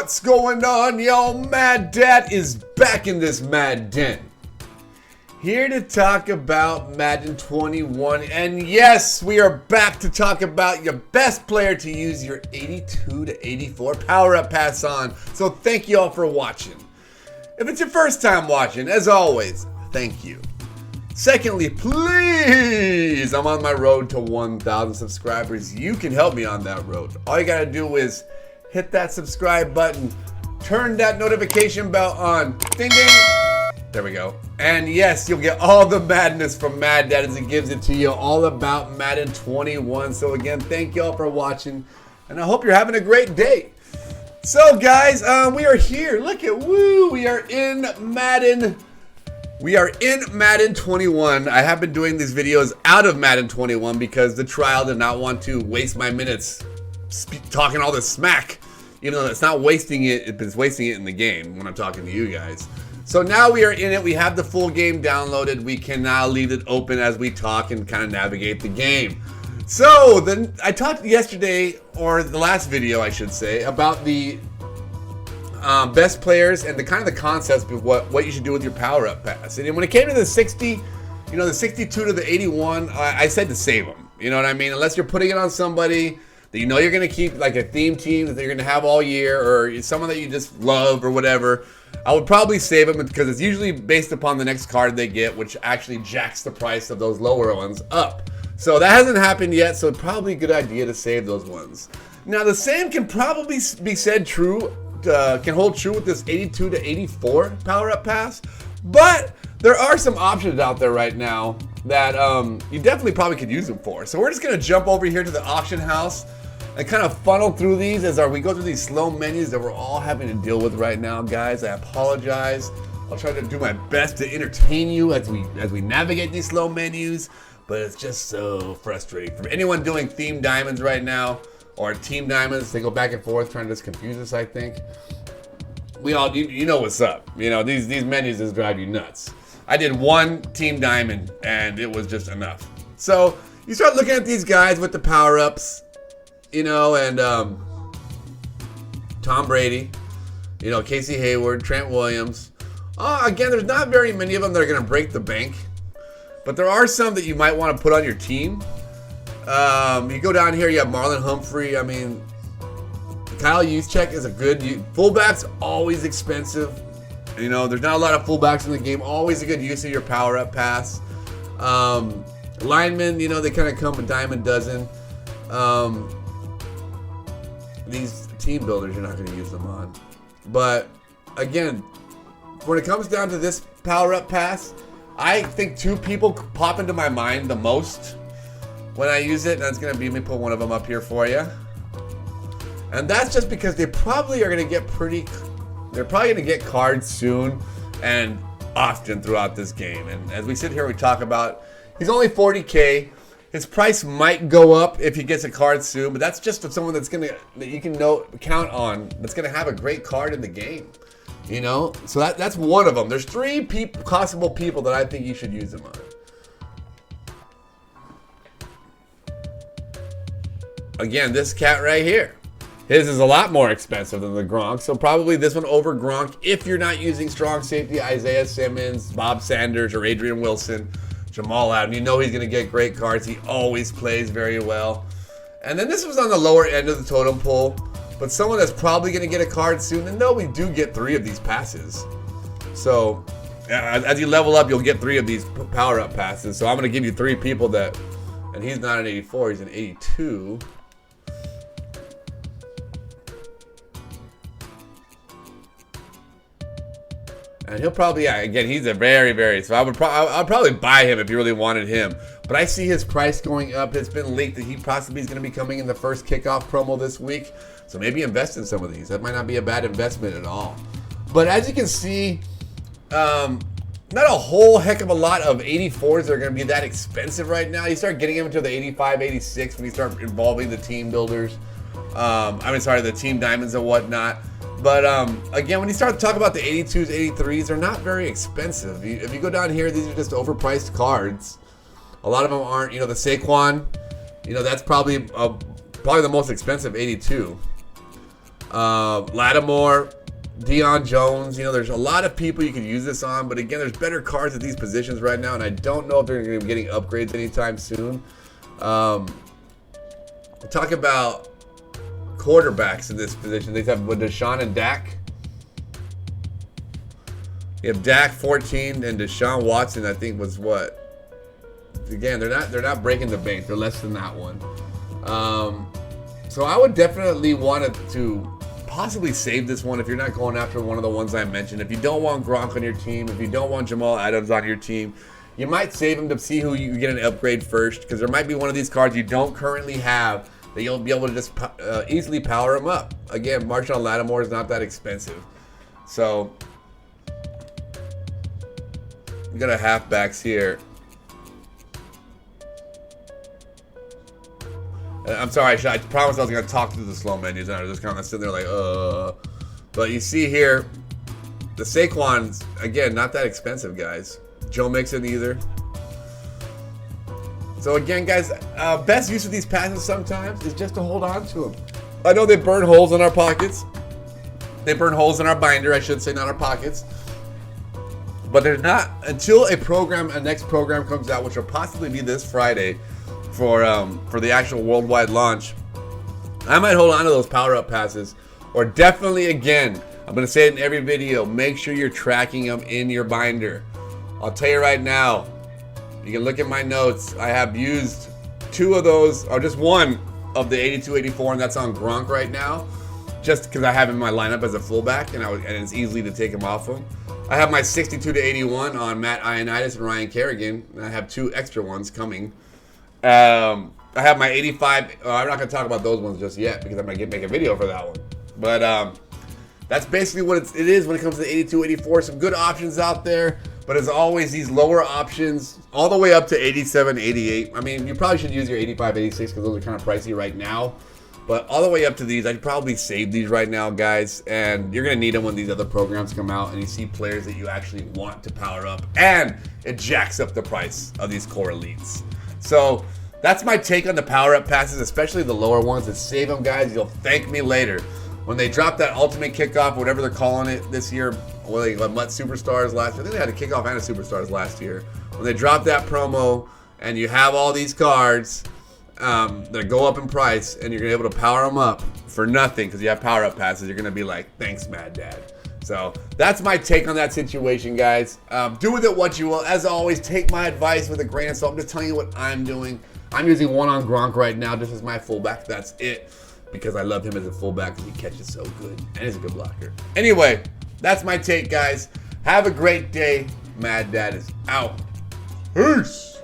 What's going on, y'all? Mad Dad is back in this Mad Den. Here to talk about Madden 21. And yes, we are back to talk about your best player to use your 82 to 84 power-up pass on. So thank you all for watching. If it's your first time watching, as always, thank you. Secondly, please, I'm on my road to 1,000 subscribers. You can help me on that road. All you gotta do is hit that subscribe button, turn that notification bell on, ding ding. There we go. And yes, you'll get all the madness from Mad Dad as it gives it to you, all about Madden 21. So again, thank y'all for watching, and I hope you're having a great day. So guys, we are here. Look at we are in Madden. We are in Madden 21. I have been doing these videos out of Madden 21 because the trial did not want to waste my minutes talking all this smack. Even though it's not wasting it, it's wasting it in the game when I'm talking to you guys. So now we are in it. We have the full game downloaded. We can now leave it open as we talk and kind of navigate the game. So then I talked yesterday, or the last video I should say, about the best players and the kind of the concepts of what you should do with your power-up pass. And when it came to the 60, the 62 to the 81, I said to save them. You know what I mean? Unless you're putting it on somebody that you know you're going to keep, like a theme team that you're going to have all year, or someone that you just love or whatever, I would probably save them because it's usually based upon the next card they get, which actually jacks the price of those lower ones up. So that hasn't happened yet, so probably a good idea to save those ones. Now the same can probably be said true, can hold true with this 82 to 84 power-up pass, but there are some options out there right now that you definitely probably could use them for. So we're just going to jump over here to the auction house and kind of funnel through these as we go through these slow menus that we're all having to deal with right now, guys. I apologize. I'll try to do my best to entertain you as we navigate these slow menus, but it's just so frustrating. For anyone doing Team Diamonds right now, or Team Diamonds, they go back and forth trying to just confuse us, I think. We all, you know what's up. These menus just drive you nuts. I did one Team Diamond, and it was just enough. So you start looking at these guys with the power-ups, and Tom Brady, Casey Hayward, Trent Williams. Again, there's not very many of them that are going to break the bank, but there are some that you might want to put on your team. You go down here, you have Marlon Humphrey. I mean, Kyle Juszczyk is a good fullback's always expensive. There's not a lot of fullbacks in the game. Always a good use of your power-up pass. Linemen, they kind of come a dime a dozen. These team builders, you're not going to use them on. But again, when it comes down to this power-up pass, I think two people pop into my mind the most when I use it. And that's going to be, let me put one of them up here for you. And that's just because they probably are going to get they're probably going to get cards soon and often throughout this game. And as we sit here, we talk about, he's only 40K. His price might go up if he gets a card soon, but that's just someone that you can count on, that's gonna have a great card in the game. So that's one of them. There's three possible people that I think you should use them on. Again, this cat right here. His is a lot more expensive than the Gronk, so probably this one over Gronk if you're not using strong safety Isaiah Simmons, Bob Sanders, or Adrian Wilson. Jamal Adams, he's going to get great cards. He always plays very well. And then this was on the lower end of the totem pole, but someone that's probably going to get a card soon. And no, we do get 3 of these passes. So as you level up, you'll get 3 of these power-up passes. So I'm going to give you 3 people that, and he's not an 84, he's an 82. And he'll probably, again, he's a very, so I'll probably buy him if you really wanted him. But I see his price going up. It's been leaked that he possibly is going to be coming in the first kickoff promo this week. So maybe invest in some of these. That might not be a bad investment at all. But as you can see, not a whole heck of a lot of 84s that are going to be that expensive right now. You start getting into the 85, 86 when you start involving the team builders. The Team Diamonds and whatnot. But again, when you start to talk about the 82s, 83s, they're not very expensive. If you go down here, these are just overpriced cards. A lot of them aren't. The Saquon, that's probably the most expensive 82. Lattimore, Deion Jones. You know, there's a lot of people you can use this on, but again, there's better cards at these positions right now, and I don't know if they're going to be getting upgrades anytime soon. We'll talk about quarterbacks in this position. They have with Deshaun and Dak. You have Dak 14 and Deshaun Watson, I think, was what? Again, they're not breaking the bank. They're less than that one. So I would definitely want to possibly save this one if you're not going after one of the ones I mentioned. If you don't want Gronk on your team, if you don't want Jamal Adams on your team, you might save him to see who you get an upgrade first, because there might be one of these cards you don't currently have that you'll be able to just easily power him up. Again, Marshawn Lattimore is not that expensive. So we got a halfbacks here. I'm sorry, I promised I was going to talk through the slow menus, and I was just kind of sitting there like, But you see here, the Saquon's, again, not that expensive, guys. Joe Mixon either. So again, guys, best use of these passes sometimes is just to hold on to them. I know they burn holes in our pockets. They burn holes in our binder, I should say, not our pockets. But they're not, until a next program comes out, which will possibly be this Friday, for the actual worldwide launch, I might hold on to those power-up passes. Or definitely, again, I'm going to say it in every video, make sure you're tracking them in your binder. I'll tell you right now, you can look at my notes. I have used 2 of those, or just one of the 82-84, and that's on Gronk right now, just because I have him in my lineup as a fullback, and it's easy to take him off him. I have my 62-81 on Matt Ioannidis and Ryan Kerrigan, and I have 2 extra ones coming. I have my 85. I'm not going to talk about those ones just yet because I'm going to make a video for that one. But that's basically what it is when it comes to the 82, 84. Some good options out there. But as always, these lower options, all the way up to 87, 88. I mean, you probably should use your 85, 86 because those are kind of pricey right now. But all the way up to these, I'd probably save these right now, guys. And you're going to need them when these other programs come out and you see players that you actually want to power up. And it jacks up the price of these core elites. So that's my take on the power-up passes, especially the lower ones. And save them, guys. You'll thank me later. When they drop that ultimate kickoff, whatever they're calling it this year, well, they let Superstars last year. I think they had a kickoff and a Superstars last year. When they drop that promo and you have all these cards that go up in price and you're going to be able to power them up for nothing because you have power-up passes, you're going to be like, thanks, Mad Dad. So that's my take on that situation, guys. Do with it what you will. As always, take my advice with a grain of salt. I'm just telling you what I'm doing. I'm using one on Gronk right now just as my fullback. That's it. Because I love him as a fullback because he catches so good. And he's a good blocker. Anyway, that's my take, guys. Have a great day. Mad Dad is out. Peace.